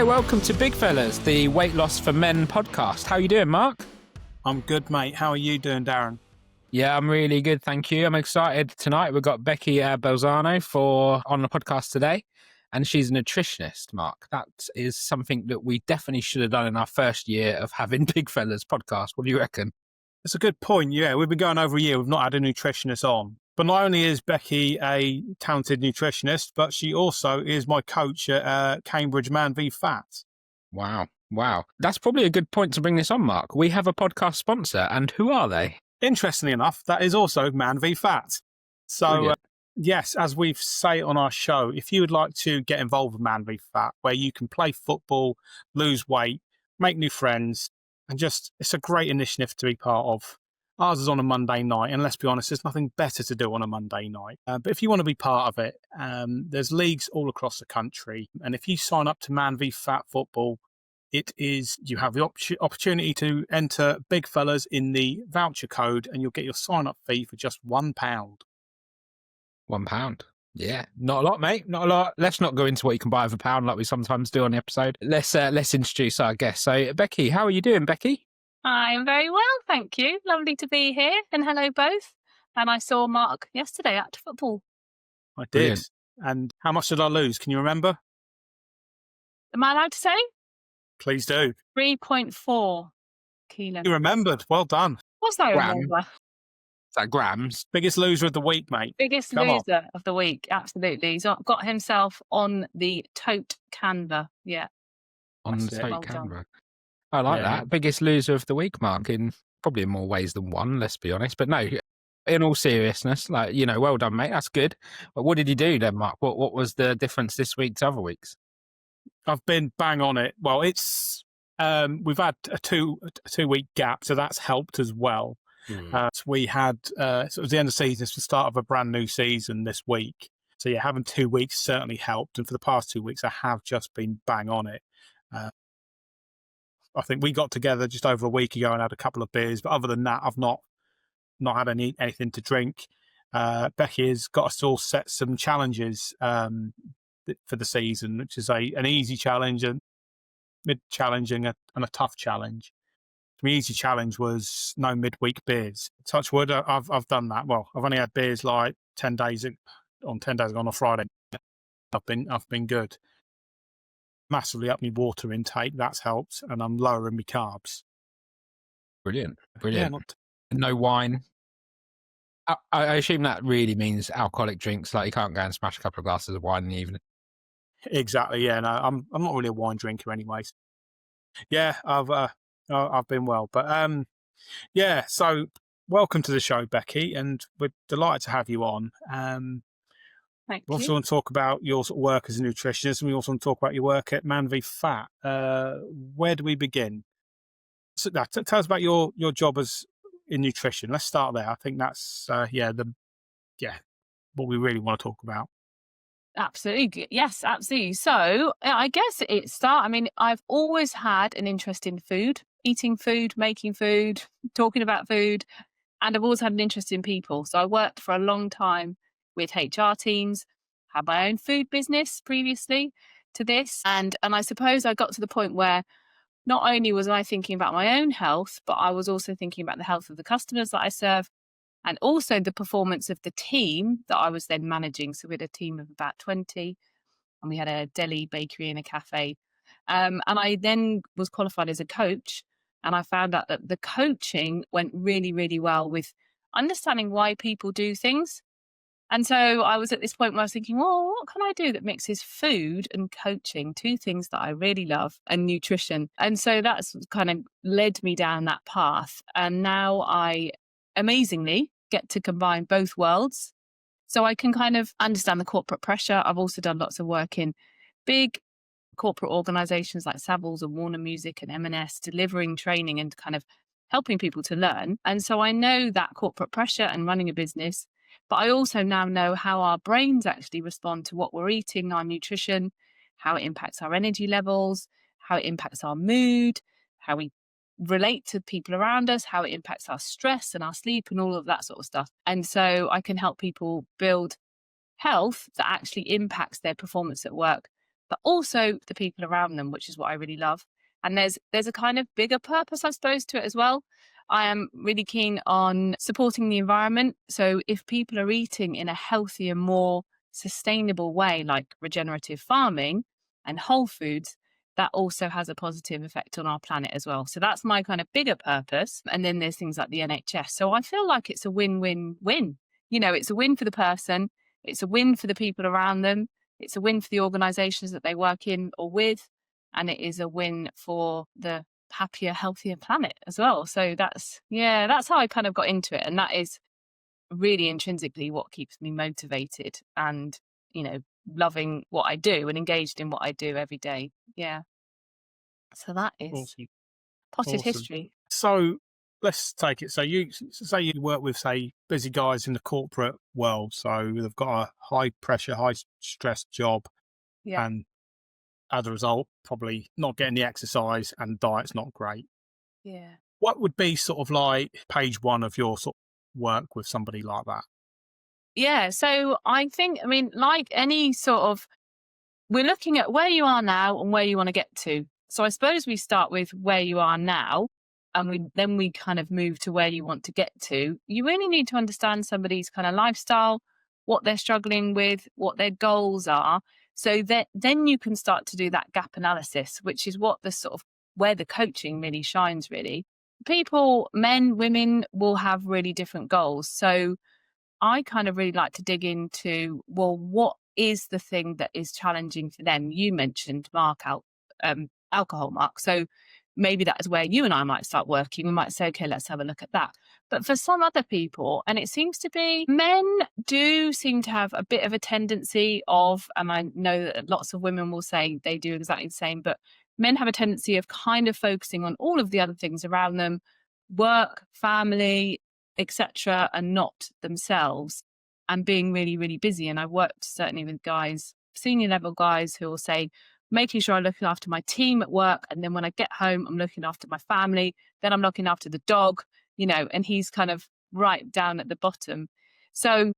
Hi, welcome to Big Fellas, the Weight Loss for Men podcast. How you doing, Mark? I'm good, mate. How are you doing, Darren? Yeah, I'm really good, thank you. I'm excited tonight. We've got Becky Belzano on the podcast today, and she's a nutritionist, Mark. That is something that we definitely should have done in our first year of having Big Fellas podcast. What do you reckon? That's a good point. Yeah, we've been going over a year. We've not had a nutritionist on. But not only is Becky a talented nutritionist, but she also is my coach at Cambridge Man v Fat. Wow. That's probably a good point to bring this on, Mark. We have a podcast sponsor, and who are they? Interestingly enough, that is also Man v Fat. So, yes, as we say on our show, if you would like to get involved with Man v Fat, where you can play football, lose weight, make new friends, and it's a great initiative to be part of. Ours is on a Monday night, and let's be honest, there's nothing better to do on a Monday night. But if you want to be part of it, there's leagues all across the country. And if you sign up to Man v Fat Football, you have the opportunity to enter Big Fellas in the voucher code, and you'll get your sign-up fee for just £1. £1. Yeah, not a lot, mate. Not a lot. Let's not go into what you can buy with £1 like we sometimes do on the episode. Let's introduce our guest. So, Becky, how are you doing, Becky? I'm very well, thank you. Lovely to be here, and hello both. And I saw Mark yesterday at football. I did. Brilliant. And how much did I lose? Can you remember? Am I allowed to say? Please do. 3.4 kilos. You remembered. Well done. What's that Gram. remember? Is that grams? Biggest loser of the week, mate. Biggest Come on. loser of the week, absolutely. He's got himself on the tote Canva. Yeah. On the That's it. tote Well camera. I like Yeah. that. Biggest loser of the week, Mark, in probably in more ways than one, let's be honest. But no, in all seriousness, well done, mate. That's good. But what did you do then, Mark? What was the difference this week to other weeks? I've been bang on it. Well, we've had a 2-week gap, so that's helped as well. So we had so it was the end of the season. It's the start of a brand new season this week. So yeah, having 2 weeks certainly helped. And for the past 2 weeks, I have just been bang on it. I think we got together just over a week ago and had a couple of beers, but other than that, I've not had anything to drink. Becky has got us all set some challenges for the season, which is an easy challenge, and mid-challenging, and a tough challenge. My easy challenge was no midweek beers. Touch wood, I've done that. Well, I've only had beers like 10 days ago on a Friday. I've been good. Massively up my water intake. That's helped, and I'm lowering my carbs. Brilliant. Yeah, No wine. I assume that really means alcoholic drinks. Like you can't go and smash a couple of glasses of wine in the evening. exactly. Yeah, no, I'm not really a wine drinker, anyways. Yeah, I've been well, but yeah. So welcome to the show, Becky, and we're delighted to have you on. Thank We also you. want to talk about your sort of work as a nutritionist, and we also want to talk about your work at Man v Fat. Where do we begin? So, tell us about your job in nutrition. Let's start there. I think that's what we really want to talk about. Absolutely. Yes, absolutely. So I guess I've always had an interest in food, eating food, making food, talking about food, and I've always had an interest in people. So I worked for a long time with HR teams, had my own food business previously to this. And I suppose I got to the point where not only was I thinking about my own health, but I was also thinking about the health of the customers that I serve, and also the performance of the team that I was then managing. So we had a team of about 20, and we had a deli, bakery, and a cafe. And I then was qualified as a coach, and I found out that the coaching went really, really well with understanding why people do things. And so I was at this point where I was thinking, well, what can I do that mixes food and coaching, two things that I really love, and nutrition? And so that's kind of led me down that path. And now I amazingly get to combine both worlds. So I can kind of understand the corporate pressure. I've also done lots of work in big corporate organizations like Savills and Warner Music and M&S, delivering training and kind of helping people to learn. And so I know that corporate pressure and running a business, but I also now know how our brains actually respond to what we're eating, our nutrition, how it impacts our energy levels, how it impacts our mood, how we relate to people around us, how it impacts our stress and our sleep and all of that sort of stuff. And so I can help people build health that actually impacts their performance at work, but also the people around them, which is what I really love. And there's a kind of bigger purpose, I suppose, to it as well. I am really keen on supporting the environment. So if people are eating in a healthier, more sustainable way, like regenerative farming and whole foods, that also has a positive effect on our planet as well. So that's my kind of bigger purpose. And then there's things like the NHS. So I feel like it's a win-win-win. It's a win for the person, it's a win for the people around them, it's a win for the organizations that they work in or with, and it is a win for the happier, healthier planet as well. So that's how I kind of got into it. And that is really intrinsically what keeps me motivated and, loving what I do and engaged in what I do every day. Yeah. So that is Awesome. potted Awesome. history. So let's take it. So you say you work with, say, busy guys in the corporate world. So they've got a high pressure, high stress job. Yeah. And as a result, probably not getting the exercise and diet's not great. Yeah. What would be sort of like page one of your sort of work with somebody like that? Yeah. So I think, like any sort of, we're looking at where you are now and where you want to get to. So I suppose we start with where you are now, and then we kind of move to where you want to get to. You really need to understand somebody's kind of lifestyle, what they're struggling with, what their goals are, so that then you can start to do that gap analysis, which is what the sort of where the coaching really shines. Really, people, men, women, will have really different goals. So I kind of really like to dig into, well, what is the thing that is challenging for them? You mentioned alcohol, Mark. So maybe that is where you and I might start working. We might say, okay, let's have a look at that. But for some other people, and it seems to be, men do seem to have a bit of a tendency of, and I know that lots of women will say they do exactly the same, but men have a tendency of kind of focusing on all of the other things around them, work, family, etc., and not themselves, and being really, really busy. And I've worked certainly with guys, senior level guys, who will say, making sure I'm looking after my team at work, and then when I get home, I'm looking after my family, then I'm looking after the dog, and he's kind of right down at the bottom. So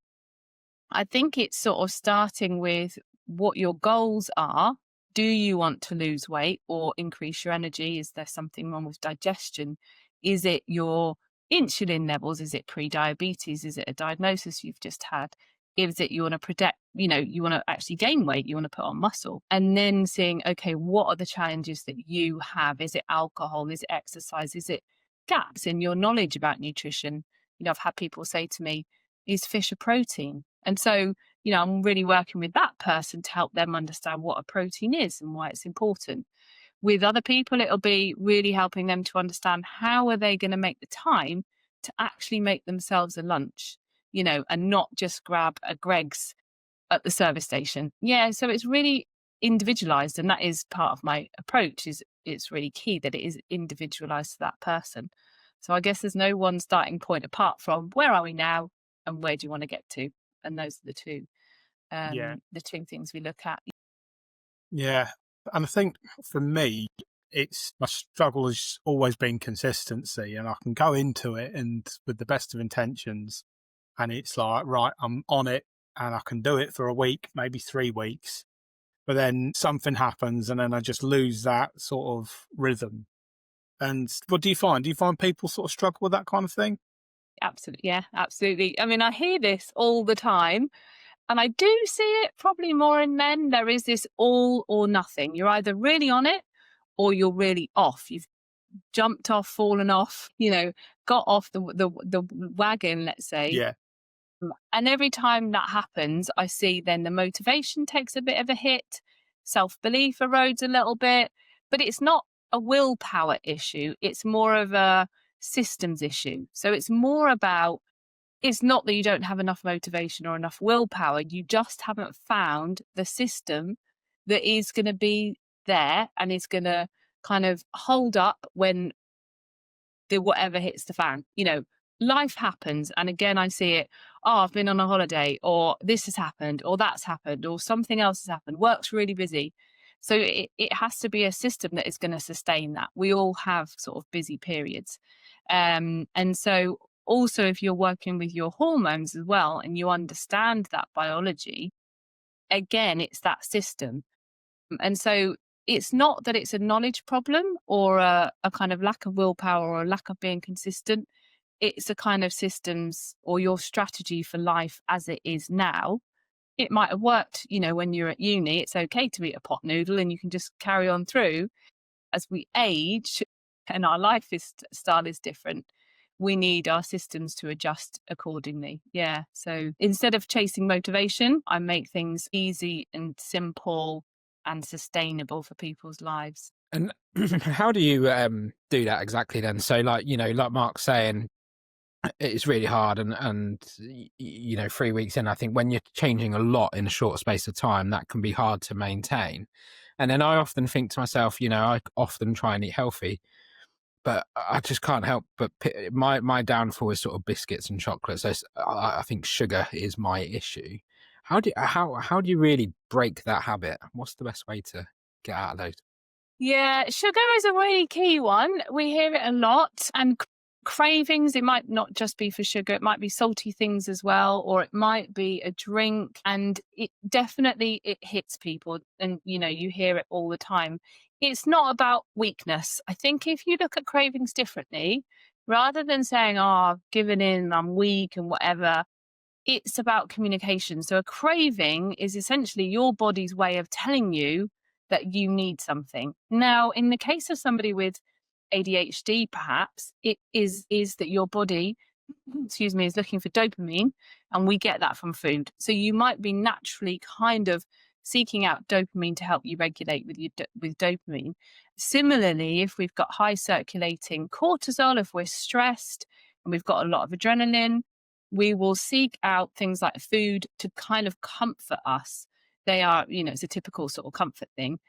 I think it's sort of starting with what your goals are. Do you want to lose weight or increase your energy? Is there something wrong with digestion? Is it your insulin levels? Is it pre-diabetes? Is it a diagnosis you've just had? Is it you want to protect, you want to actually gain weight, you want to put on muscle? And then seeing, okay, what are the challenges that you have? Is it alcohol? Is it exercise? Is it gaps in your knowledge about nutrition? I've had people say to me, is fish a protein? And so, I'm really working with that person to help them understand what a protein is and why it's important. With other people, it'll be really helping them to understand how are they going to make the time to actually make themselves a lunch, and not just grab a Greg's at the service station. Yeah, so it's really individualized, and that is part of my approach. Is it's really key that it is individualized to that person. So I guess there's no one starting point apart from where are we now and where do you want to get to, and those are Yeah. the two things we look at. Yeah. And I think for me, my struggle has always been consistency, and I can go into it and with the best of intentions, and it's like, right, I'm on it and I can do it for a week, maybe 3 weeks, but then something happens and then I just lose that sort of rhythm. And what do you find? Do you find people sort of struggle with that kind of thing? Absolutely. Yeah, absolutely. I hear this all the time, and I do see it probably more in men. There is this all or nothing. You're either really on it or you're really off. You've jumped off, fallen off, got off the wagon, let's say. Yeah. And every time that happens, I see then the motivation takes a bit of a hit, self-belief erodes a little bit, but it's not a willpower issue. It's more of a systems issue. So it's more about, it's not that you don't have enough motivation or enough willpower. You just haven't found the system that is going to be there and is going to kind of hold up when the whatever hits the fan. Life happens, and again I see it, oh, I've been on a holiday, or this has happened, or that's happened, or something else has happened, work's really busy. So it has to be a system that is going to sustain that. We all have sort of busy periods, and so also if you're working with your hormones as well and you understand that biology, again it's that system. And so it's not that it's a knowledge problem or a kind of lack of willpower or a lack of being consistent. It's a kind of systems or your strategy for life as it is now. It might have worked, when you're at uni. It's okay to eat a pot noodle and you can just carry on through. As we age and our style is different, we need our systems to adjust accordingly. Yeah. So instead of chasing motivation, I make things easy and simple and sustainable for people's lives. And how do you do that exactly then? So like Mark's saying, it's really hard and 3 weeks in, I think when you're changing a lot in a short space of time, that can be hard to maintain. And then I often think to myself, I often try and eat healthy, but I just can't help but my downfall is sort of biscuits and chocolate. So I think sugar is my issue. How do you really break that habit? What's the best way to get out of those? Yeah, sugar is a really key one. We hear it a lot. And cravings, it might not just be for sugar, it might be salty things as well, or it might be a drink. And it definitely hits people. And you hear it all the time. It's not about weakness. I think if you look at cravings differently, rather than saying, I've given in, I'm weak and whatever, it's about communication. So a craving is essentially your body's way of telling you that you need something. Now, in the case of somebody with ADHD, perhaps it is that your body, is looking for dopamine, and we get that from food. So you might be naturally kind of seeking out dopamine to help you regulate with dopamine. Similarly, if we've got high circulating cortisol, if we're stressed and we've got a lot of adrenaline, we will seek out things like food to kind of comfort us. They are, it's a typical sort of comfort thing.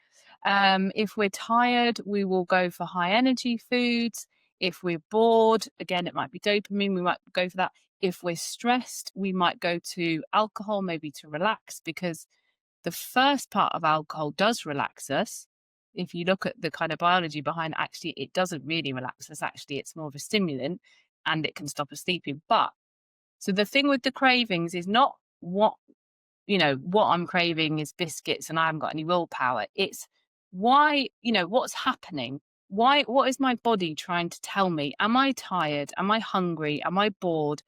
If we're tired, we will go for high energy foods. If we're bored, again, it might be dopamine. We might go for that. If we're stressed, we might go to alcohol, maybe to relax, because the first part of alcohol does relax us. If you look at the kind of biology behind, actually, it doesn't really relax us. Actually, it's more of a stimulant and it can stop us sleeping. But so the thing with the cravings is not what I'm craving is biscuits and I haven't got any willpower. It's why, what's happening? What is my body trying to tell me? Am I tired? Am I hungry? Am I bored?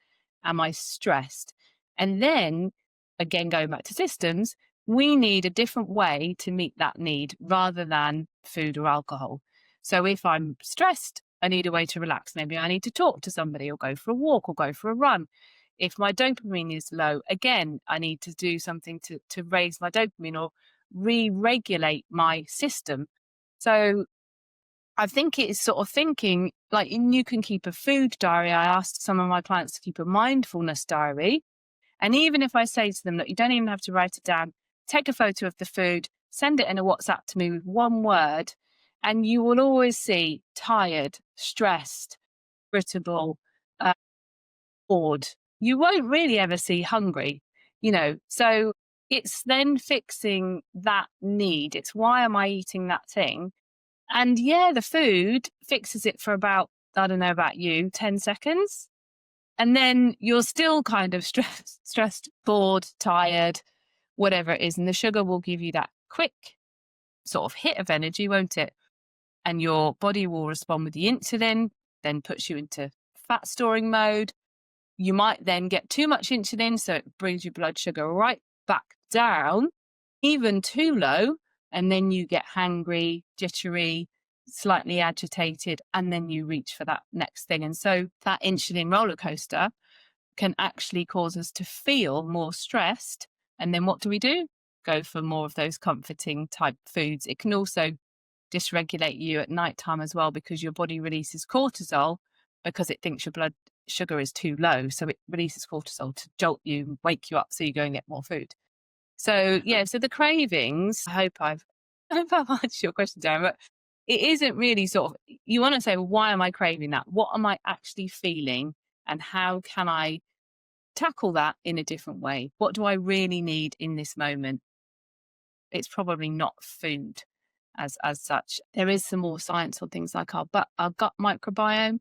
Am I stressed? And then again, going back to systems, we need a different way to meet that need rather than food or alcohol. So if I'm stressed, I need a way to relax. Maybe I need to talk to somebody or go for a walk or go for a run. If my dopamine is low, again, I need to do something to raise my dopamine or re-regulate my system. So I think it's sort of thinking like you can keep a food diary. I asked some of my clients to keep a mindfulness diary. And even if I say to them, look, you don't even have to write it down, take a photo of the food, send it in a WhatsApp to me with one word, and you will always see tired, stressed, irritable, bored. You won't really ever see hungry, so it's then fixing that need. It's why am I eating that thing? And yeah, the food fixes it for about, I don't know about you, 10 seconds. And then you're still kind of stressed, bored, tired, whatever it is. And the sugar will give you that quick sort of hit of energy, won't it? And your body will respond with the insulin, then puts you into fat storing mode. You might then get too much insulin, so it brings your blood sugar right back down, even too low, and then you get hangry, jittery, slightly agitated, and then you reach for that next thing. And so that insulin roller coaster can actually cause us to feel more stressed. And then what do? Go for more of those comforting type foods. It can also dysregulate you at nighttime as well, because your body releases cortisol because it thinks your blood sugar is too low. So it releases cortisol to jolt you and wake you up so you go and get more food. So yeah, so the cravings, I hope I've answered your question, Darren, but it isn't really sort of, you want to say, well, why am I craving that? What am I actually feeling? And how can I tackle that in a different way? What do I really need in this moment? It's probably not food as such. There is some more science on things like our gut microbiome,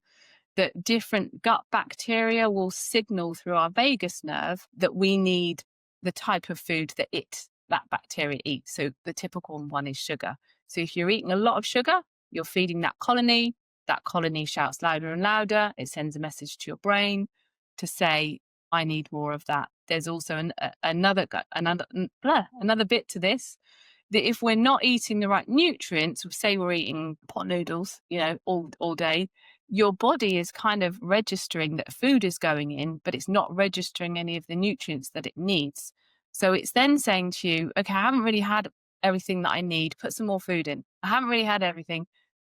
that different gut bacteria will signal through our vagus nerve that we need the type of food that it that bacteria eats. So the typical one is sugar. So if you're eating a lot of sugar, you're feeding that colony. That colony shouts louder and louder. It sends a message to your brain to say, I need more of that. There's also another bit to this, that if we're not eating the right nutrients, say we're eating pot noodles, all day, your body is kind of registering that food is going in, but it's not registering any of the nutrients that it needs. So it's then saying to you, okay, I haven't really had everything that I need. Put some more food in. I haven't really had everything.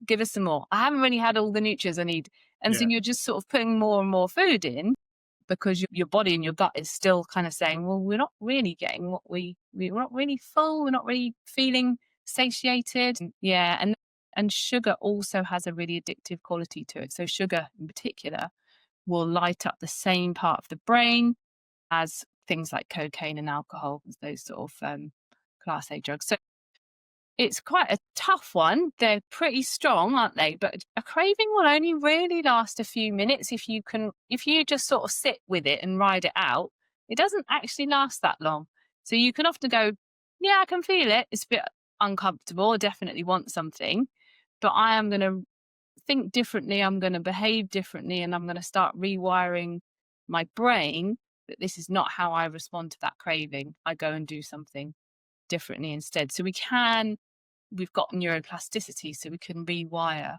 Give us some more. I haven't really had all the nutrients I need. And so you're just sort of putting more and more food in, because your body and your gut is still kind of saying, well, we're not really getting what we're not really full. We're not really feeling satiated. And sugar also has a really addictive quality to it. So sugar in particular will light up the same part of the brain as things like cocaine and alcohol, those sort of class A drugs. So it's quite a tough one. They're pretty strong, aren't they? But a craving will only really last a few minutes if you just sort of sit with it and ride it out. It doesn't actually last that long. So you can often go, yeah, I can feel it. It's a bit uncomfortable. I definitely want something, but I am going to think differently. I'm going to behave differently, and I'm going to start rewiring my brain that this is not how I respond to that craving. I go and do something differently instead. So we've got neuroplasticity, so we can rewire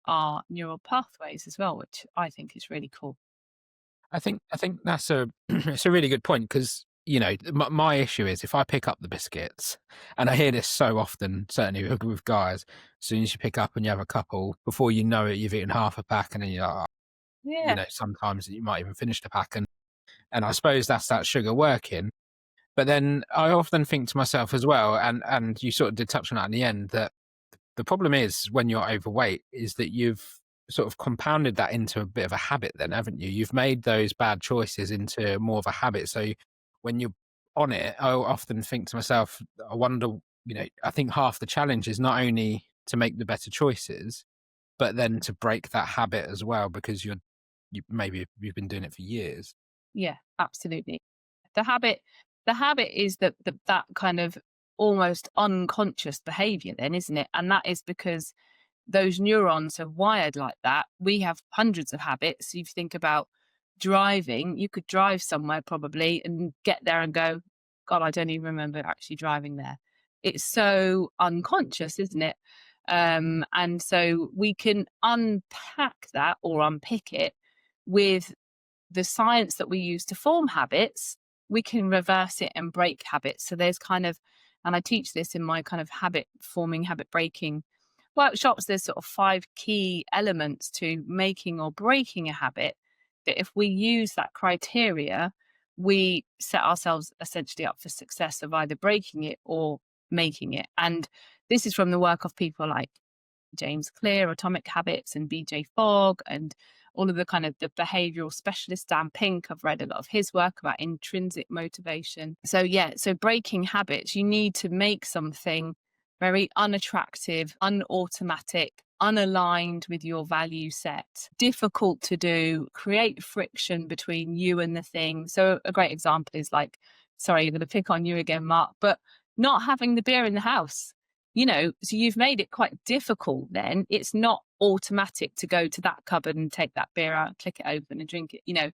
our neural pathways as well, which I think is really cool. I think that's it's a really good point, because my issue is, if I pick up the biscuits, and I hear this so often, certainly with guys, as soon as you pick up and you have a couple, before you know it, you've eaten half a pack, and then you're like, sometimes you might even finish the pack, and I suppose that's that sugar working. But then I often think to myself as well, and you sort of did touch on that in the end, that the problem is, when you're overweight, is that you've sort of compounded that into a bit of a habit then, haven't you? You've made those bad choices into more of a habit. So when you're on it, I often think to myself, I wonder, I think half the challenge is not only to make the better choices, but then to break that habit as well, because maybe you've been doing it for years. Yeah, absolutely. The habit is that kind of almost unconscious behavior then, isn't it? And that is because those neurons are wired like that. We have hundreds of habits. If you think about driving, you could drive somewhere probably and get there and go, God, I don't even remember actually driving there. It's so unconscious, isn't it? And so we can unpack that or unpick it with the science that we use to form habits. We can reverse it and break habits. So there's kind of, and I teach this in my kind of habit forming, habit breaking workshops, there's sort of 5 key elements to making or breaking a habit, that if we use that criteria, we set ourselves essentially up for success of either breaking it or making it. And this is from the work of people like James Clear, Atomic Habits, and BJ Fogg, and all of the kind of the behavioral specialists. Dan Pink, I've read a lot of his work about intrinsic motivation. So breaking habits, you need to make something very unattractive, unautomatic, unaligned with your value set, difficult to do, create friction between you and the thing. So a great example is like, sorry, I'm going to pick on you again, Mark, but not having the beer in the house. So you've made it quite difficult then. It's not automatic to go to that cupboard and take that beer out, click it open and drink it.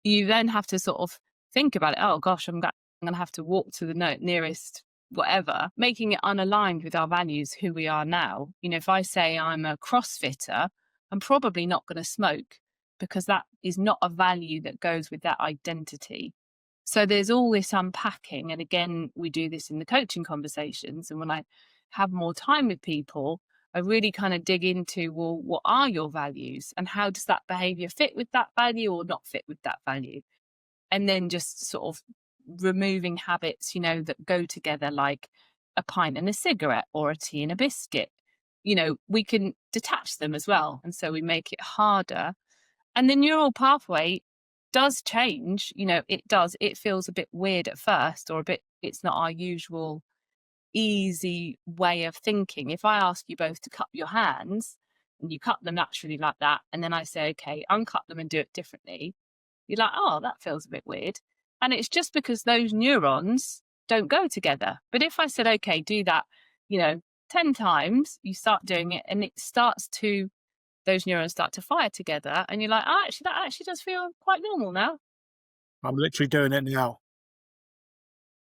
You then have to sort of think about it. Oh gosh, I'm going to have to walk to the nearest whatever, making it unaligned with our values, who we are now. If I say I'm a CrossFitter, I'm probably not going to smoke, because that is not a value that goes with that identity. So there's all this unpacking. And again, we do this in the coaching conversations. And when I have more time with people, I really kind of dig into, well, what are your values and how does that behavior fit with that value or not fit with that value? And then just sort of removing habits, that go together, like a pint and a cigarette or a tea and a biscuit. We can detach them as well. And so we make it harder. And the neural pathway does change. It feels a bit weird at first, or it's not our usual easy way of thinking. If I ask you both to cup your hands and you cut them naturally like that, and then I say, okay, uncut them and do it differently, you're like, oh, that feels a bit weird. And it's just because those neurons don't go together. But if I said, okay, do that, 10 times, you start doing it and those neurons start to fire together and you're like, oh, actually, that actually does feel quite normal now. I'm literally doing it now.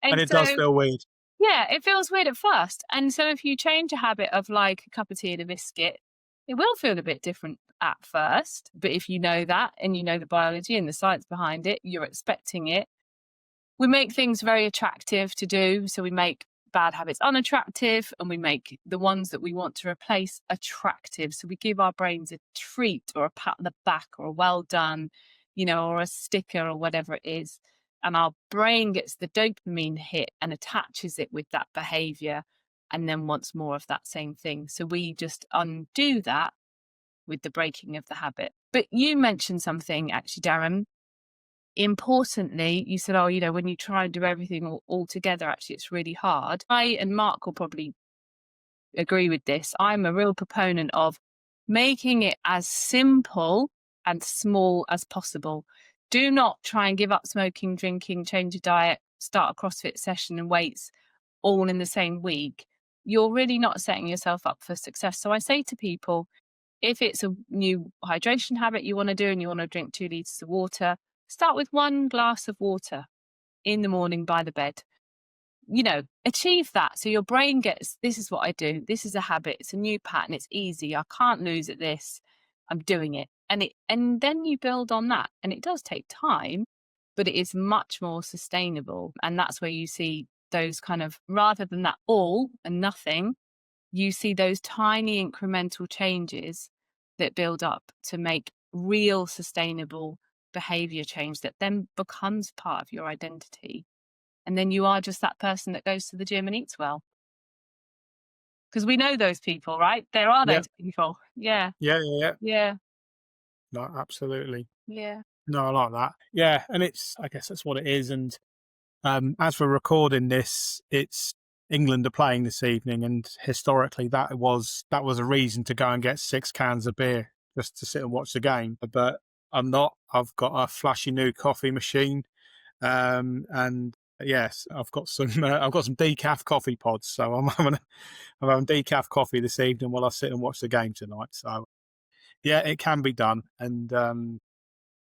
And it so, does feel weird. Yeah, it feels weird at first. And so if you change a habit of like a cup of tea and a biscuit, it will feel a bit different at first. But if you know that and you know the biology and the science behind it, you're expecting it. We make things very attractive to do. So we make bad habits unattractive and we make the ones that we want to replace attractive. So we give our brains a treat or a pat on the back or a well done, or a sticker or whatever it is. And our brain gets the dopamine hit and attaches it with that behavior and then wants more of that same thing. So we just undo that with the breaking of the habit. But you mentioned something actually, Darren. Importantly, you said, when you try and do everything all together, actually, it's really hard. I and Mark will probably agree with this. I'm a real proponent of making it as simple and small as possible. Do not try and give up smoking, drinking, change your diet, start a CrossFit session and weights all in the same week. You're really not setting yourself up for success. So I say to people, if it's a new hydration habit you want to do and you want to drink 2 litres of water, start with 1 glass of water in the morning by the bed. Achieve that. So your brain gets, this is what I do. This is a habit. It's a new pattern. It's easy. I can't lose at this. I'm doing it. And then you build on that. And it does take time, but it is much more sustainable. And that's where you see those kind of, rather than that all and nothing, you see those tiny incremental changes that build up to make real sustainable behavior change that then becomes part of your identity. And then you are just that person that goes to the gym and eats well. Because we know those people, right? There are those people. Yeah. Yeah. No, absolutely. Yeah. No, I like that. Yeah. And I guess that's what it is. And as we're recording this, it's England are playing this evening. And historically, that was a reason to go and get 6 cans of beer just to sit and watch the game. But I'm not. I've got a flashy new coffee machine. And yes, I've got some decaf coffee pods, so I'm having decaf coffee this evening while I sit and watch the game tonight. So yeah, it can be done, and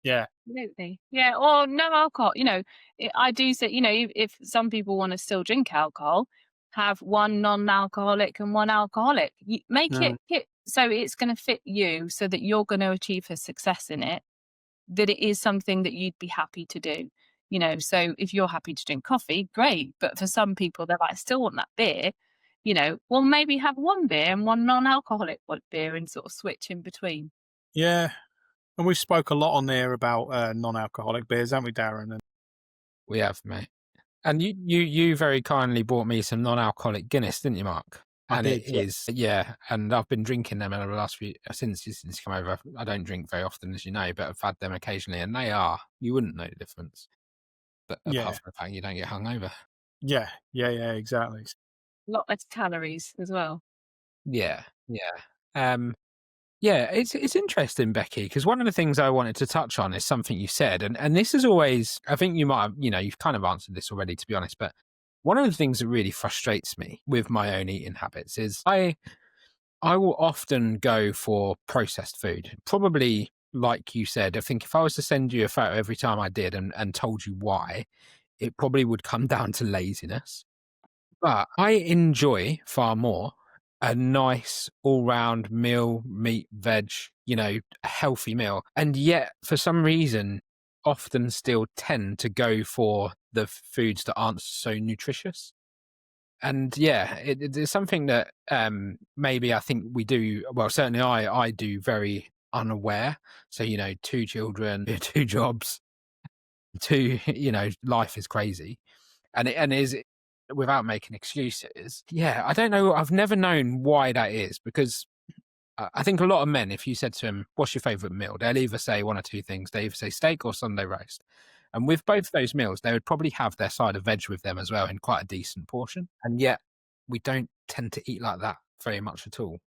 yeah, Absolutely. Yeah, or no alcohol. I do say, if some people want to still drink alcohol, have 1 non-alcoholic and 1 alcoholic. Make it so it's going to fit you, so that you're going to achieve a success in it. That it is something that you'd be happy to do. So if you're happy to drink coffee, great. But for some people, they're like, I still want that beer. Well, maybe have 1 beer and 1 non-alcoholic beer and sort of switch in between. Yeah. And we spoke a lot on there about non-alcoholic beers, haven't we, Darren? We have, mate. And you very kindly bought me some non-alcoholic Guinness, didn't you, Mark? I did, yeah. And I've been drinking them over the last since you come over. I don't drink very often, as you know, but I've had them occasionally, and you wouldn't know the difference. But apart from the fact you don't get hungover. Yeah, exactly. A lot less calories as well. Yeah. Yeah, it's interesting, Becky, because one of the things I wanted to touch on is something you said, and this is always, I think you might have, you've kind of answered this already, to be honest, but one of the things that really frustrates me with my own eating habits is I will often go for processed food. Probably, like you said, I think if I was to send you a photo every time I did and told you why, it probably would come down to laziness. But I enjoy far more a nice all-round meal, meat, veg, a healthy meal. And yet, for some reason, often still tend to go for the foods that aren't so nutritious. And yeah, it's something that maybe I think we do, well, certainly I do very unaware. So, 2 children, 2 jobs, life is crazy. And it is, without making excuses. Yeah, I don't know. I've never known why that is, because I think a lot of men, if you said to them, what's your favourite meal? They'll either say 1 or 2 things. They either say steak or Sunday roast. And with both those meals, they would probably have their side of veg with them as well in quite a decent portion. And yet we don't tend to eat like that very much at all.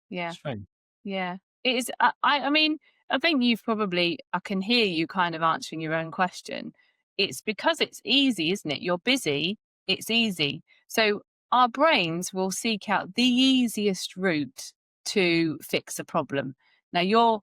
Yeah. Strange. Yeah. It is. I mean, I think I can hear you kind of answering your own question. It's because it's easy, isn't it? You're busy. It's easy. So our brains will seek out the easiest route to fix a problem. Now, your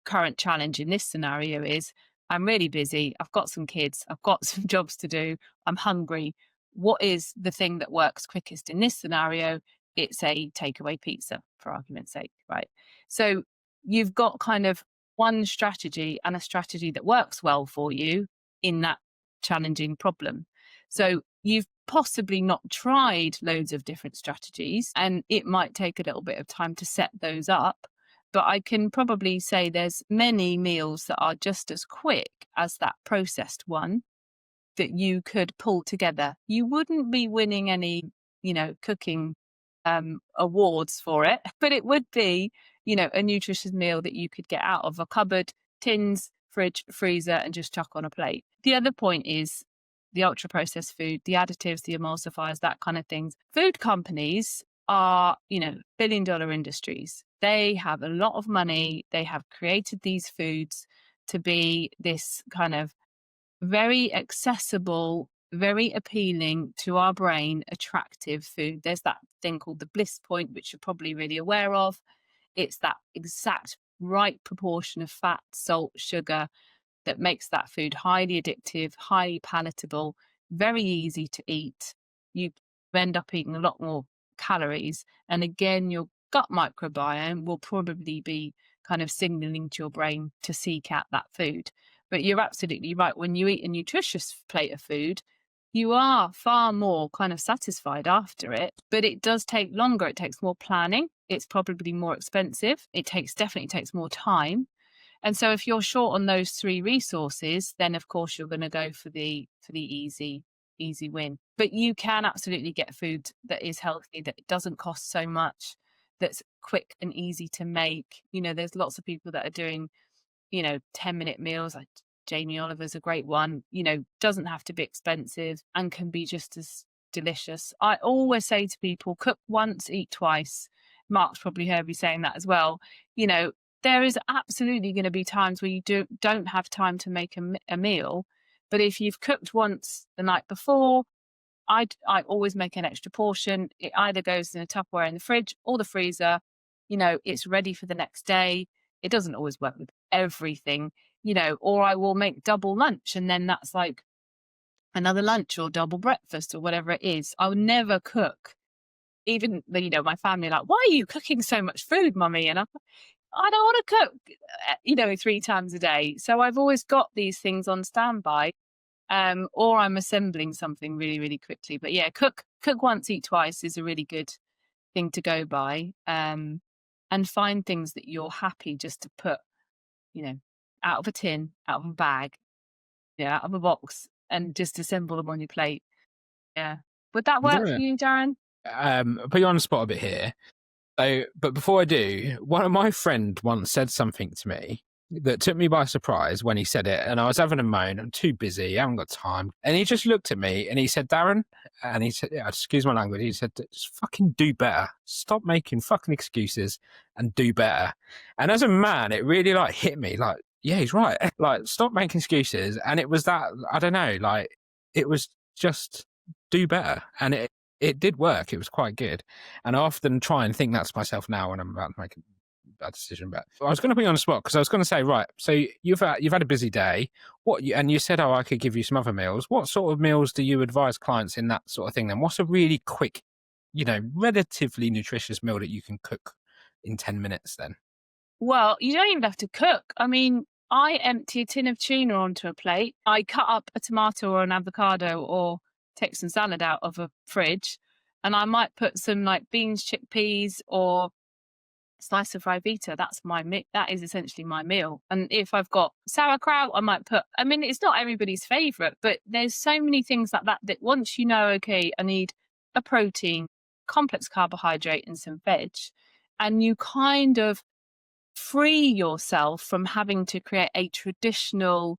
current challenge in this scenario is, I'm really busy. I've got some kids. I've got some jobs to do. I'm hungry. What is the thing that works quickest in this scenario? It's a takeaway pizza, for argument's sake, right? So you've got kind of one strategy and a strategy that works well for you in that challenging problem. So you've possibly not tried loads of different strategies, and it might take a little bit of time to set those up. But I can probably say there's many meals that are just as quick as that processed one that you could pull together. You wouldn't be winning any, cooking awards for it, but it would be, a nutritious meal that you could get out of a cupboard, tins, fridge, freezer, and just chuck on a plate. The other point is the ultra processed food, the additives, the emulsifiers, that kind of things. Food companies are, billion-dollar industries. They have a lot of money. They have created these foods to be this kind of very accessible, very appealing to our brain, attractive food. There's that thing called the bliss point, which you're probably really aware of. It's that exact right proportion of fat, salt, sugar that makes that food highly addictive, highly palatable, very easy to eat. You end up eating a lot more calories. And again, your gut microbiome will probably be kind of signaling to your brain to seek out that food. But you're absolutely right. When you eat a nutritious plate of food, you are far more kind of satisfied after it, but it does take longer. It takes more planning. It's probably more expensive. Definitely takes more time. And so if you're short on those three resources, then of course you're going to go for the easy win. But you can absolutely get food that is healthy, that doesn't cost so much, that's quick and easy to make. There's lots of people that are doing, 10-minute meals. Like Jamie Oliver's a great one, doesn't have to be expensive and can be just as delicious. I always say to people, cook once, eat twice. Mark's probably heard me saying that as well. There is absolutely going to be times where you don't have time to make a meal. But if you've cooked once the night before, I always make an extra portion. It either goes in a Tupperware in the fridge or the freezer. It's ready for the next day. It doesn't always work with everything, or I will make double lunch, and then that's like another lunch or double breakfast or whatever it is. I would never cook. Even, my family are like, why are you cooking so much food, mummy? And I don't want to cook, 3 times a day. So I've always got these things on standby, or I'm assembling something really, really quickly. But yeah, cook once, eat twice is a really good thing to go by. And find things that you're happy just to put, out of a tin, out of a bag, out of a box, and just assemble them on your plate. Yeah. Would that work for you, Darren? I'll put you on the spot a bit here. So, but before I do, one of my friends once said something to me that took me by surprise when he said it, and I was having a moan. I'm too busy. I haven't got time. And he just looked at me and he said, Darren, and he said, excuse my language. He said, just fucking do better. Stop making fucking excuses and do better. And as a man, it really hit me yeah, he's right. Stop making excuses. And it was that, I don't know, it was just do better. And it did work. It was quite good. And I often try and think that's myself now when I'm about to make a bad decision. But I was going to put you on the spot because I was going to say, right, so you've had a busy day. And you said, I could give you some other meals. What sort of meals do you advise clients in that sort of thing then? What's a really quick, relatively nutritious meal that you can cook in 10 minutes then? Well, you don't even have to cook. I mean, I empty a tin of tuna onto a plate. I cut up a tomato or an avocado or take some salad out of a fridge, and I might put some beans, chickpeas, or slice of Rivita. That is essentially my meal. And if I've got sauerkraut, I might put, it's not everybody's favorite, but there's so many things like that once okay, I need a protein, complex carbohydrate, and some veg, and you kind of free yourself from having to create a traditional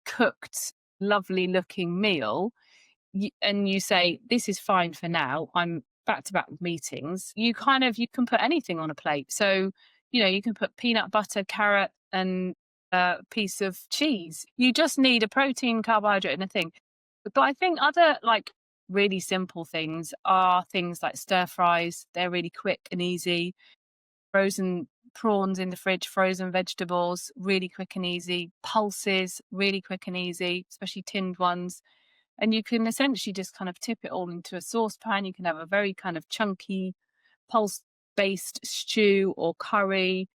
cooked, lovely looking meal. And you say, this is fine for now. I'm back to back with meetings. You can put anything on a plate. So, you can put peanut butter, carrot, and a piece of cheese. You just need a protein, carbohydrate, and a thing. But I think other really simple things are things like stir fries. They're really quick and easy. Frozen prawns in the fridge, frozen vegetables, really quick and easy. Pulses, really quick and easy, especially tinned ones. And you can essentially just kind of tip it all into a saucepan. You can have a very kind of chunky pulse-based stew or curry.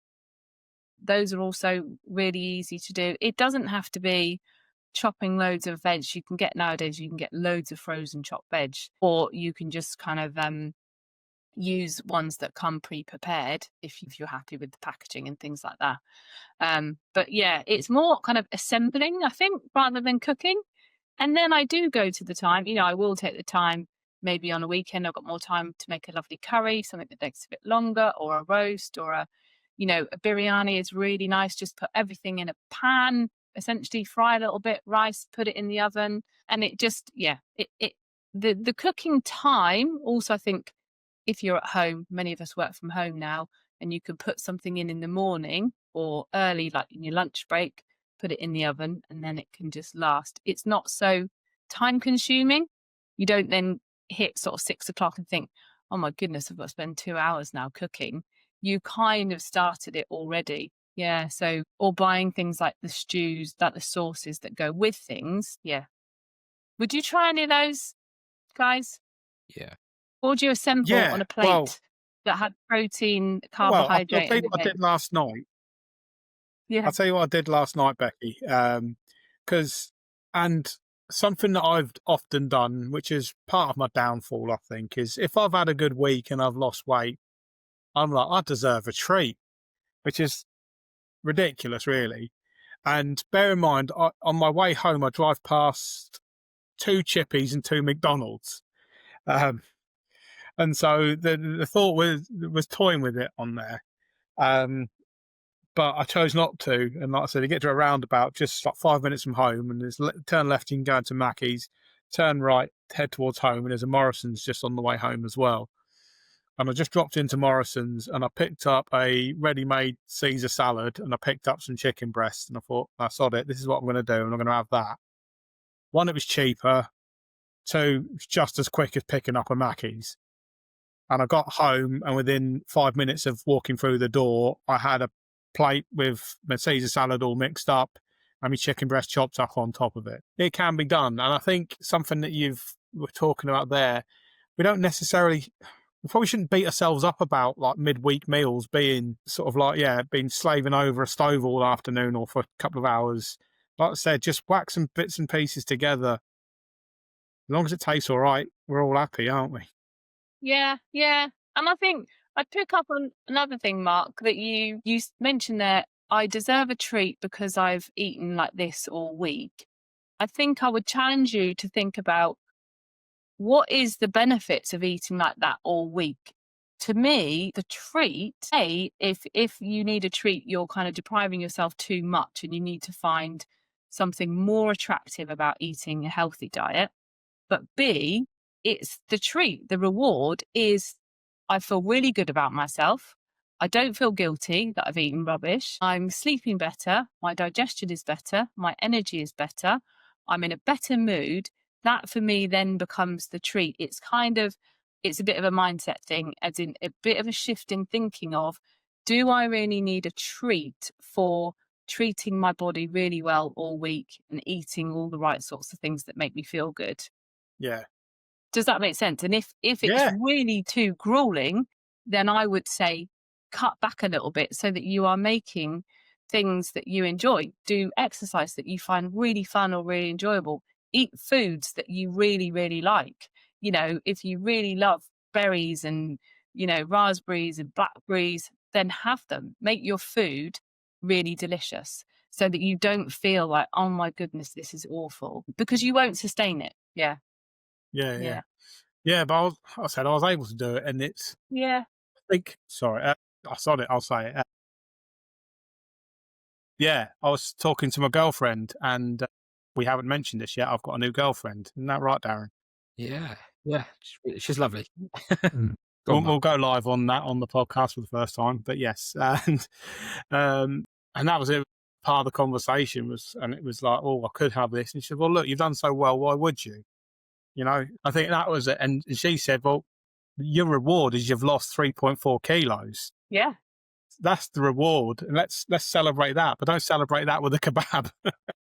Those are also really easy to do. It doesn't have to be chopping loads of veg. You can get nowadays, you can get loads of frozen chopped veg, or you can just kind of use ones that come pre-prepared if you're happy with the packaging and things like that. But yeah, it's more kind of assembling, I think, rather than cooking. And then I do go to the time, I will take the time, maybe on a weekend, I've got more time to make a lovely curry, something that takes a bit longer, or a roast, or a biryani is really nice. Just put everything in a pan, essentially fry a little bit, rice, put it in the oven. And it just, the cooking time also, I think, if you're at home, many of us work from home now, and you can put something in the morning or early, like in your lunch break, put it in the oven, and then it can just last. It's not so time consuming. You don't then hit sort of 6 o'clock and think, oh my goodness, I've got to spend 2 hours now cooking. You kind of started it already. Yeah. So, or buying things like the stews, like the sauces that go with things. Yeah. Would you try any of those, guys? Yeah. Or would you assemble on a plate that had protein, carbohydrate? I'll tell you what I did last night. Yeah. I'll tell you what I did last night, Becky. And something that I've often done, which is part of my downfall, I think, is if I've had a good week and I've lost weight, I'm like, I deserve a treat, which is ridiculous, really. And bear in mind, on my way home, I drive past 2 Chippies and 2 McDonald's. And so the thought was toying with it on there. But I chose not to. And like I said, you get to a roundabout just like 5 minutes from home, and there's turn left, you can go into Mackey's, turn right, head towards home, and there's a Morrison's just on the way home as well. And I just dropped into Morrison's and I picked up a ready-made Caesar salad and I picked up some chicken breasts, and I thought, I sod it, this is what I'm going to do, and I'm going to have that. One, it was cheaper. 2, it's just as quick as picking up a Mackey's. And I got home, and within 5 minutes of walking through the door, I had a plate with my Caesar salad all mixed up and my chicken breast chopped up on top of it. It can be done. And I think something that were talking about there, we probably shouldn't beat ourselves up about like midweek meals being sort of like, being slaving over a stove all afternoon or for a couple of hours. Like I said, just whack some bits and pieces together. As long as it tastes all right, we're all happy, aren't we? Yeah. And I think I'd pick up on another thing, Mark, that you mentioned there. I deserve a treat because I've eaten like this all week. I think I would challenge you to think about what is the benefits of eating like that all week. To me, the treat, if you need a treat, you're kind of depriving yourself too much and you need to find something more attractive about eating a healthy diet. But B, it's the treat. The reward is I feel really good about myself. I don't feel guilty that I've eaten rubbish. I'm sleeping better. My digestion is better. My energy is better. I'm in a better mood. That for me then becomes the treat. It's a bit of a mindset thing, as in a bit of a shift in thinking of, do I really need a treat for treating my body really well all week and eating all the right sorts of things that make me feel good? Yeah. Does that make sense? And if it's really too grueling, then I would say cut back a little bit so that you are making things that you enjoy. Do exercise that you find really fun or really enjoyable. Eat foods that you really, really like. If you really love berries and, raspberries and blackberries, then have them. Make your food really delicious so that you don't feel like, oh my goodness, this is awful, because you won't sustain it. Yeah. Yeah, but I said I was able to do it, and it's. Yeah. I think. Sorry, I saw it. I'll say it. I was talking to my girlfriend, and we haven't mentioned this yet. I've got a new girlfriend. Isn't that right, Darren? Yeah. She's lovely. We'll go live on that on the podcast for the first time. But yes, and that was it. Part of the conversation was, and it was like, oh, I could have this, and she said, well, look, you've done so well. Why would you? You know, I think that was it. And she said, well, your reward is you've lost 3.4 kilos. Yeah. That's the reward. And let's celebrate that, but don't celebrate that with a kebab.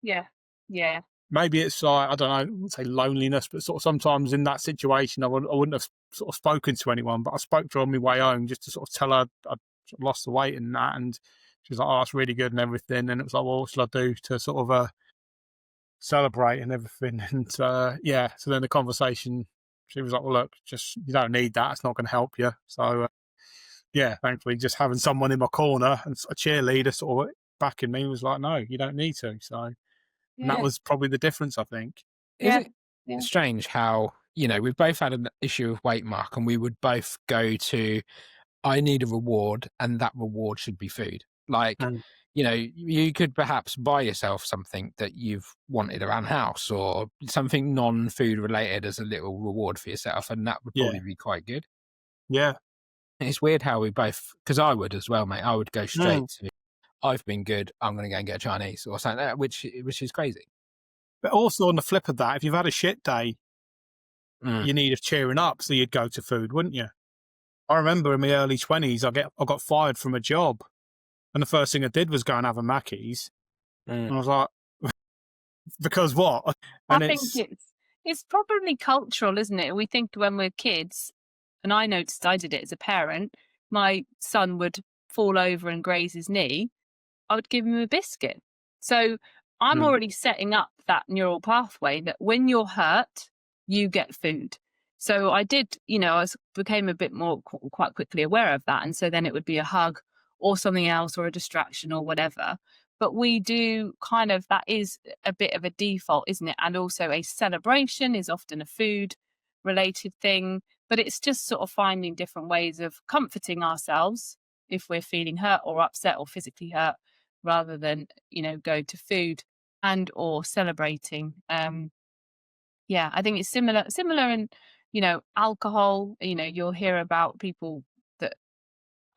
Yeah. Yeah. Maybe it's like, I don't know, I wouldn't say loneliness, but sort of sometimes in that situation, I wouldn't have sort of spoken to anyone, but I spoke to her on my way home just to sort of tell her I'd sort of lost the weight and that. And she was like, oh, that's really good and everything. And it was like, well, what should I do to sort of celebrate and everything? And yeah, so then the conversation, she was like, well, look, just, you don't need that. It's not going to help you. So yeah, thankfully just having someone in my corner and a cheerleader sort of backing me was like, no, you don't need to. So, and that was probably the difference, I think. Is it strange how, you know, we've both had an issue of weight, Mark, and we would both go to, I need a reward, and that reward should be food. Like, you know, you could perhaps buy yourself something that you've wanted around the house or something non-food related as a little reward for yourself, and that would probably be quite good. Yeah. It's weird how we both, because I would as well, mate. I would go straight to, I've been good, I'm going to go and get a Chinese or something, which is crazy. But also on the flip of that, if you've had a shit day, you need a cheering up, so you'd go to food, wouldn't you? I remember in my early 20s, I got fired from a job, and the first thing I did was go and have a Mackey's, and I was like, because what? And I think it's probably cultural, isn't it? We think when we're kids, and I noticed I did it as a parent, my son would fall over and graze his knee, I would give him a biscuit. So I'm already setting up that neural pathway that when you're hurt, you get food. So I did, you know, I became a bit more quite quickly aware of that. And so then it would be a hug or something else or a distraction or whatever. But we do kind of, that is a bit of a default, isn't it? And also a celebration is often a food related thing, but it's just sort of finding different ways of comforting ourselves if we're feeling hurt or upset or physically hurt, rather than, you know, go to food and or celebrating. Yeah, I think it's similar in, you know, alcohol. You know, you'll hear about people that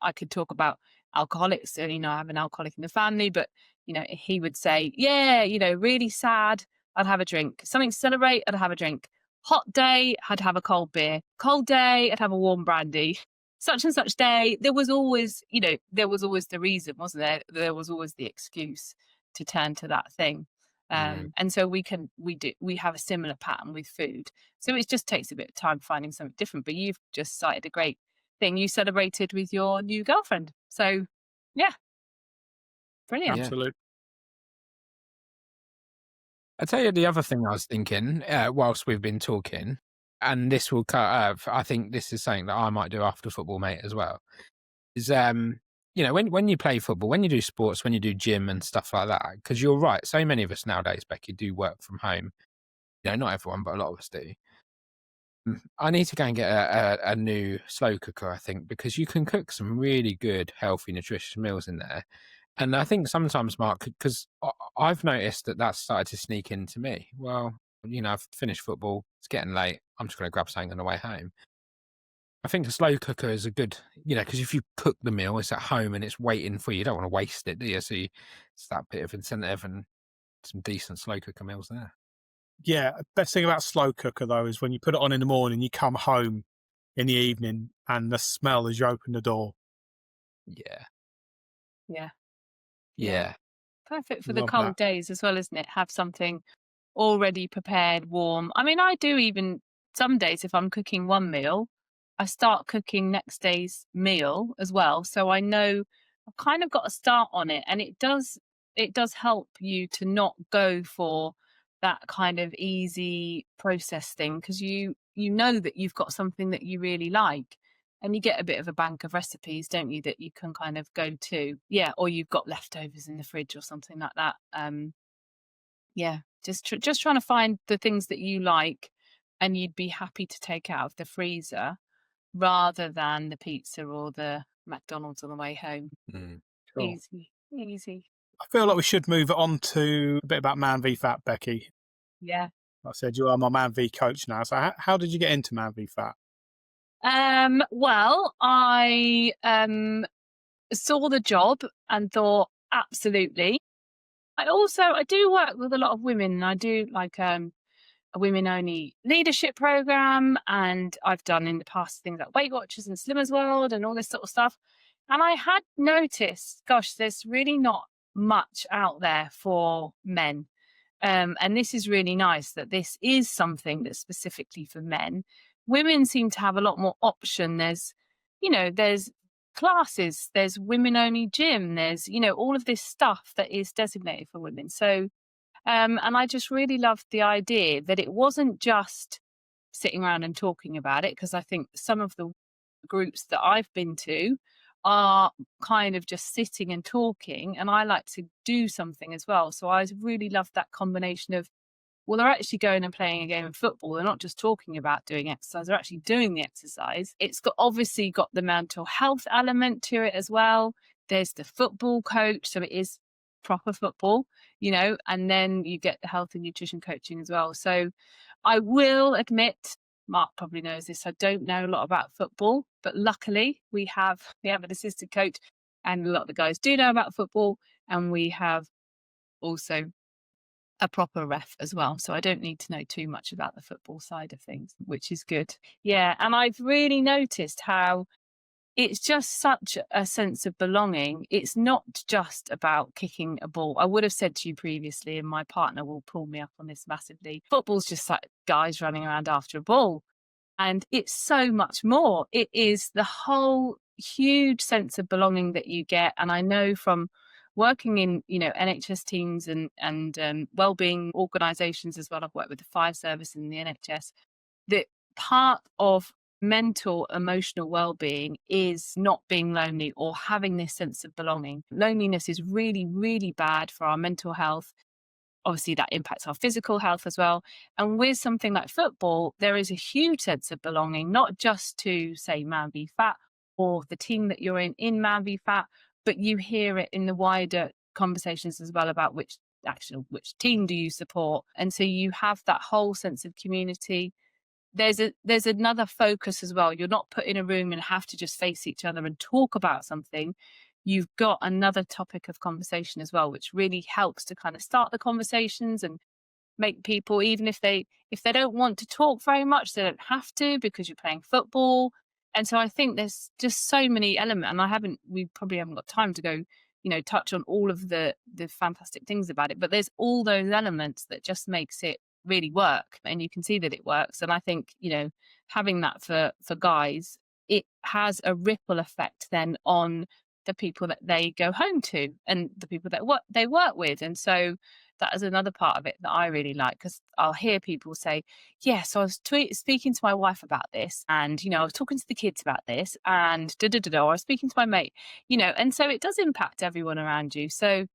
I could talk about alcoholics, and, you know, I have an alcoholic in the family, but, you know, he would say, yeah, you know, really sad, I'd have a drink. Something to celebrate, I'd have a drink. Hot day, I'd have a cold beer. Cold day, I'd have a warm brandy. Such and such day, there was always, you know, there was always the reason, wasn't there? There was always the excuse to turn to that thing. And so we have a similar pattern with food. So it just takes a bit of time finding something different. But you've just cited a great thing. You celebrated with your new girlfriend. So yeah, brilliant. Absolutely. I'll tell you the other thing I was thinking whilst we've been talking, and this will cut. I think this is something that I might do after football, mate, as well. Is you know, when you play football, when you do sports, when you do gym and stuff like that, because you're right, so many of us nowadays, Becky, do work from home. You know, not everyone, but a lot of us do. I need to go and get a new slow cooker, I think, because you can cook some really good, healthy, nutritious meals in there. And I think sometimes, Mark, because I've noticed that that's started to sneak into me. Well, you know, I've finished football, it's getting late, I'm just going to grab something on the way home. I think a slow cooker is a good, you know, because if you cook the meal, it's at home and it's waiting for you. You don't want to waste it, do you? So it's that bit of incentive and some decent slow cooker meals there. Yeah, best thing about slow cooker, though, is when you put it on in the morning, you come home in the evening and the smell as you open the door. Yeah. Perfect for the cold days as well, isn't it? Have something already prepared, warm. I mean, I do even some days, if I'm cooking one meal, I start cooking next day's meal as well. So I know I've kind of got a start on it, and it does help you to not go for that kind of easy process thing, because you know that you've got something that you really like, and you get a bit of a bank of recipes, don't you, that you can kind of go to. Yeah, or you've got leftovers in the fridge or something like that. Yeah, just trying to find the things that you like and you'd be happy to take out of the freezer, rather than the pizza or the McDonald's on the way home. Cool. Easy. I feel like we should move on to a bit about Man v Fat, Becky. Yeah. Like I said, you are my Man v coach now. So how did you get into Man v Fat? Well, I saw the job and thought, absolutely. I do work with a lot of women, and I do like a women-only leadership program, and I've done in the past things like Weight Watchers and Slimmers World and all this sort of stuff. And I had noticed, gosh, there's really not much out there for men. And this is really nice that this is something that's specifically for men. Women seem to have a lot more option. There's classes, there's women-only gym, there's, all of this stuff that is designated for women. So, and I just really loved the idea that it wasn't just sitting around and talking about it, because I think some of the groups that I've been to are kind of just sitting and talking, and I like to do something as well. So I really love that combination of, well, they're actually going and playing a game of football. They're not just talking about doing exercise, they're actually doing the exercise. It's obviously got the mental health element to it as well. There's the football coach, so it is proper football, and then you get the health and nutrition coaching as well. So I will admit, Mark probably knows this, I don't know a lot about football, but luckily we have an assistant coach, and a lot of the guys do know about football, and we have also a proper ref as well. So I don't need to know too much about the football side of things, which is good. Yeah. And I've really noticed how it's just such a sense of belonging. It's not just about kicking a ball. I would have said to you previously, and my partner will pull me up on this massively, football's just like guys running around after a ball. And it's so much more. It is the whole huge sense of belonging that you get. And I know from working in, NHS teams and wellbeing organisations as well, I've worked with the fire service and the NHS, that part of mental, emotional well-being is not being lonely or having this sense of belonging. Loneliness is really, really bad for our mental health. Obviously, that impacts our physical health as well. And with something like football, there is a huge sense of belonging, not just to, say, Man v Fat or the team that you're in Man v Fat, but you hear it in the wider conversations as well about which team do you support. And so you have that whole sense of community. There's another focus as well. You're not put in a room and have to just face each other and talk about something. You've got another topic of conversation as well, which really helps to kind of start the conversations and make people, even if they don't want to talk very much, they don't have to, because you're playing football. And so I think there's just so many elements, and we probably haven't got time to go, touch on all of the fantastic things about it, but there's all those elements that just makes it really work, and you can see that it works. And I think, having that for guys, it has a ripple effect then on the people that they go home to and the people that they work with. And so that is another part of it that I really like, because I'll hear people say, so I was speaking to my wife about this, and I was talking to the kids about this, and or I was speaking to my mate, and so it does impact everyone around you. So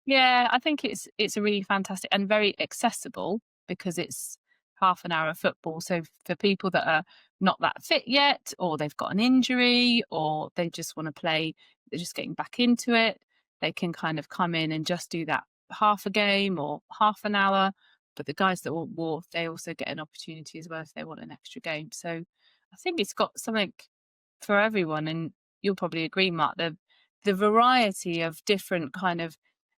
yeah, I think it's a really fantastic and very accessible, because it's half an hour of football. So for people that are not that fit yet, or they've got an injury, or they just want to play, they're just getting back into it, they can kind of come in and just do that half a game or half an hour. But the guys that want more, they also get an opportunity as well if they want an extra game. So I think it's got something for everyone. And you'll probably agree, Mark, the variety of different kind of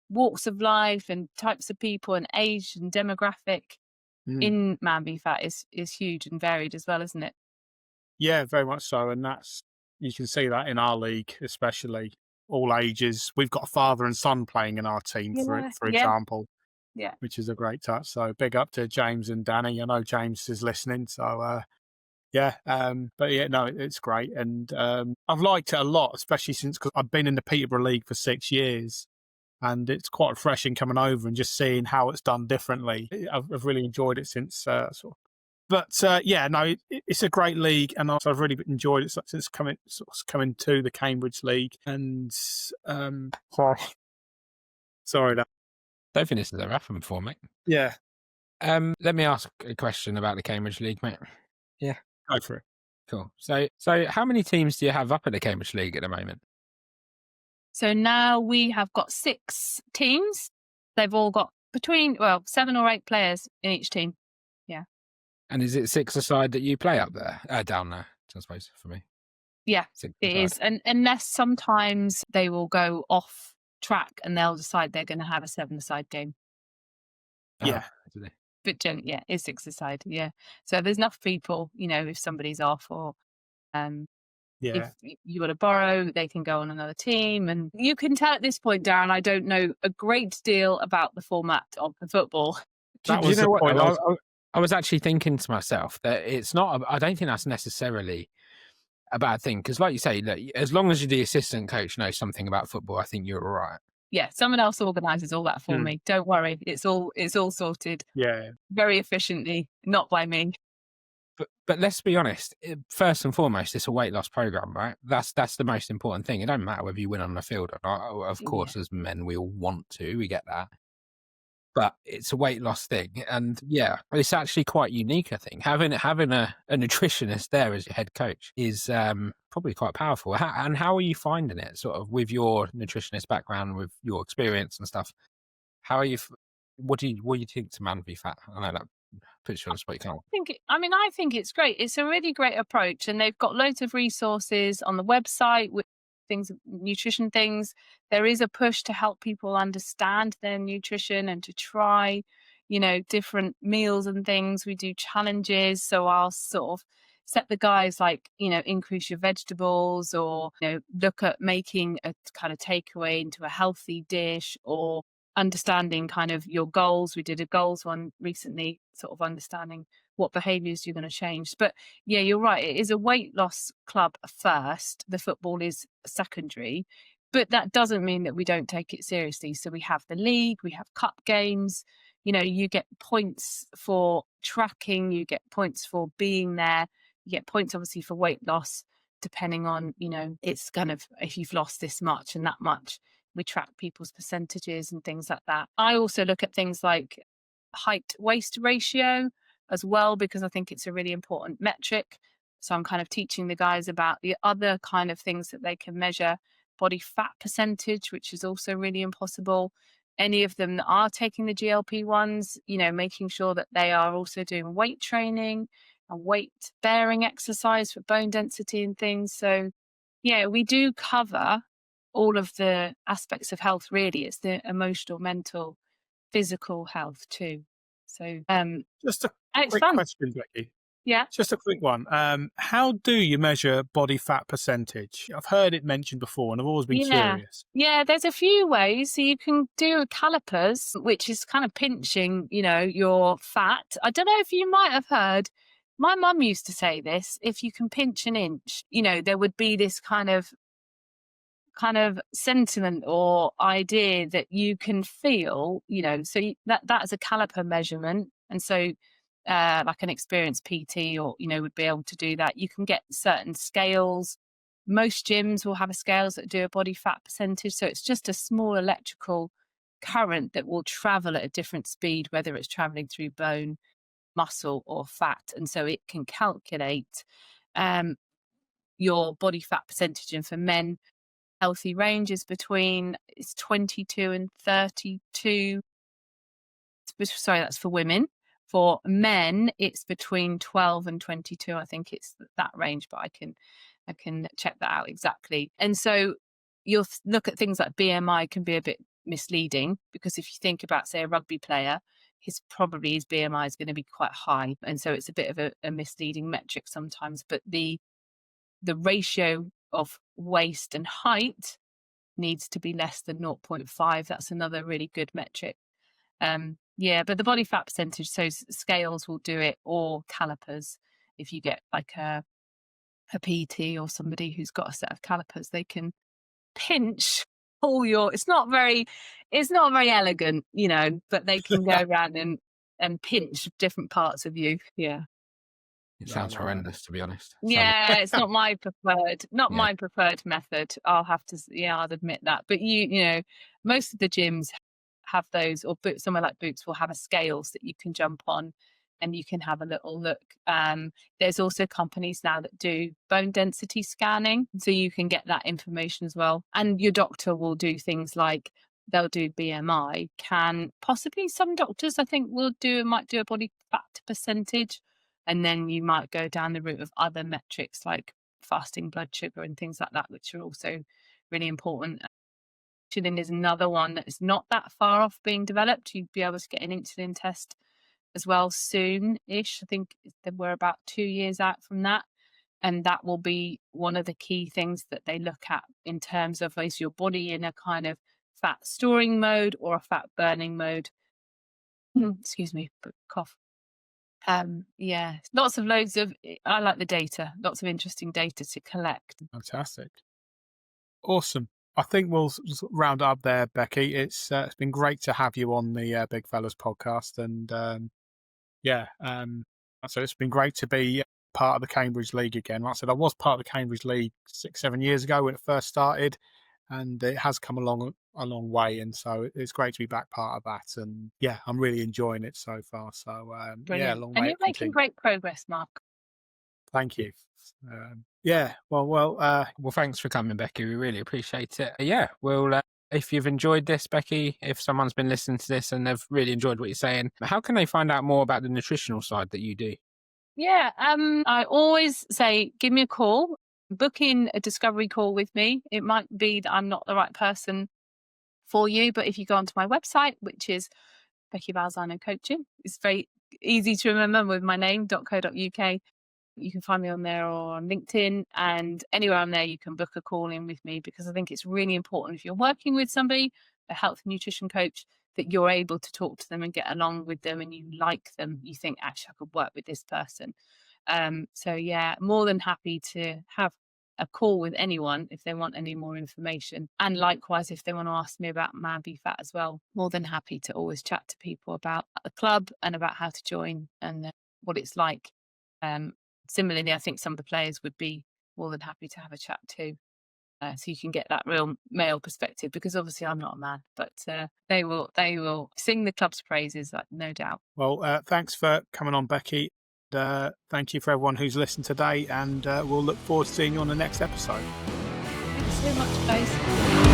walks of life and types of people and age and demographic in Man v Fat is huge and varied as well, isn't it? Yeah, very much so. And you can see that in our league, especially all ages. We've got a father and son playing in our team, for example, which is a great touch. So big up to James and Danny. I know James is listening. So but yeah, no, it's great. And I've liked it a lot, especially because I've been in the Peterborough League for 6 years. And it's quite refreshing coming over and just seeing how it's done differently. I've really enjoyed it since But it's a great league, and I've really enjoyed it since coming to the Cambridge League. And sorry, that. Don't think this has ever happened before, mate. Yeah. Let me ask a question about the Cambridge League, mate. Yeah, go for it. Cool. So how many teams do you have up at the Cambridge League at the moment? So now we have got 6 teams. They've all got between 7 or 8 players in each team. Yeah. And is it 6 aside that you play up there, down there? I suppose for me. Yeah, it is. And unless sometimes they will go off track and they'll decide they're going to have a 7-a-side game. Yeah. it's six-a-side. Yeah. So there's enough people, if somebody's off or Yeah. if you want to borrow, they can go on another team. And you can tell at this point, Darren, I don't know a great deal about the format of the football. That Do you was the know what? point I was. I was actually thinking to myself that it's not. I don't think that's necessarily a bad thing because, like you say, look, as long as the assistant coach knows something about football, I think you're all right. Yeah, someone else organises all that for me. Don't worry, it's all sorted. Yeah. Very efficiently, not by me. But let's be honest. First and foremost, it's a weight loss program, right? That's the most important thing. It don't matter whether you win on the field or not. Of course, as men, we all want to. We get that. But it's a weight loss thing, and yeah, it's actually quite unique. I think having a nutritionist there as your head coach is probably quite powerful. And how are you finding it, sort of, with your nutritionist background, with your experience and stuff? How are you? What do you think to Man v Fat? I know that puts you on the spot. You can't. I think it's great. It's a really great approach, and they've got loads of resources on the website with things, nutrition things. There is a push to help people understand their nutrition and to try, different meals and things. We do challenges, so I'll sort of set the guys like, increase your vegetables, or look at making a kind of takeaway into a healthy dish, or understanding kind of your goals. We did a goals one recently, sort of understanding what behaviors you're going to change. But yeah, you're right. It is a weight loss club first. The football is secondary, but that doesn't mean that we don't take it seriously. So we have the league, we have cup games. You get points for tracking, you get points for being there, you get points obviously for weight loss, depending on, it's kind of if you've lost this much and that much. We track people's percentages and things like that. I also look at things like height waist ratio as well, because I think it's a really important metric. So I'm kind of teaching the guys about the other kind of things that they can measure. Body fat percentage, which is also really impossible. Any of them that are taking the GLP ones, making sure that they are also doing weight training and weight bearing exercise for bone density and things. So yeah, we do cover all of the aspects of health. Really, it's the emotional, mental, physical health too. So Just a it's quick fun. question, Becky. Yeah. Just a quick one. How do you measure body fat percentage? I've heard it mentioned before and I've always been curious. Yeah, there's a few ways. So you can do calipers, which is kind of pinching, your fat. I don't know if you might have heard, my mum used to say this, if you can pinch an inch, there would be this kind of sentiment or idea that you can feel, so that's a caliper measurement. And so like an experienced PT or, would be able to do that. You can get certain scales. Most gyms will have scales that do a body fat percentage. So it's just a small electrical current that will travel at a different speed, whether it's traveling through bone, muscle or fat. And so it can calculate your body fat percentage. And for men, healthy range is between 22 and 32. Sorry, that's for women. For men, it's between 12 and 22. I think it's that range, but I can check that out exactly. And so you'll look at things like BMI can be a bit misleading, because if you think about, say, a rugby player, his BMI is going to be quite high. And so it's a bit of a misleading metric sometimes. But the ratio of waist and height needs to be less than 0.5. That's another really good metric. But the body fat percentage, so scales will do it, or calipers. If you get like a PT or somebody who's got a set of calipers, they can pinch all your, it's not very elegant, but they can go around and pinch different parts of you. Yeah. It sounds horrendous, to be honest. Yeah, it's not my preferred method. I'll admit that. But most of the gyms have those, or somewhere like Boots will have a scales that you can jump on and you can have a little look. There's also companies now that do bone density scanning, so you can get that information as well. And your doctor will do things like they'll do BMI. Possibly some doctors, I think, might do a body fat percentage. And then you might go down the route of other metrics like fasting blood sugar and things like that, which are also really important. Insulin is another one that is not that far off being developed. You'd be able to get an insulin test as well soon-ish. I think that we're about 2 years out from that. And that will be one of the key things that they look at in terms of, is your body in a kind of fat storing mode or a fat burning mode? Excuse me, cough. Yeah, loads of, I like the data, lots of interesting data to collect. Fantastic. Awesome. I think we'll round up there, Becky. It's been great to have you on the Big Fellas podcast. And so it's been great to be part of the Cambridge League again. Like I said, I was part of the Cambridge League 6-7 years ago when it first started, and it has come along a long way. And so it's great to be back part of that. And yeah, I'm really enjoying it so far. So Brilliant. long And way. you're making great progress, Mark. Thank you. Well, thanks for coming, Becky. We really appreciate it. Yeah, well, if you've enjoyed this, Becky, if someone's been listening to this and they've really enjoyed what you're saying, how can they find out more about the nutritional side that you do? Yeah, I always say, give me a call, book in a discovery call with me. It might be that I'm not the right person for you, but if you go onto my website, which is Becky Belzano Coaching, it's very easy to remember with my name, .co.uk. You can find me on there or on LinkedIn, and anywhere on there you can book a call in with me, because I think it's really important if you're working with somebody, a health and nutrition coach, that you're able to talk to them and get along with them and you like them. You think, actually, I could work with this person. So yeah, more than happy to have a call with anyone if they want any more information. And likewise, if they want to ask me about Man v Fat as well, more than happy to always chat to people about the club and about how to join and what it's like. Similarly, I think some of the players would be more than happy to have a chat too. So you can get that real male perspective, because obviously I'm not a man, but they will sing the club's praises, like, no doubt. Well, thanks for coming on, Becky. Thank you for everyone who's listened today, and we'll look forward to seeing you on the next episode. Thanks so much, guys.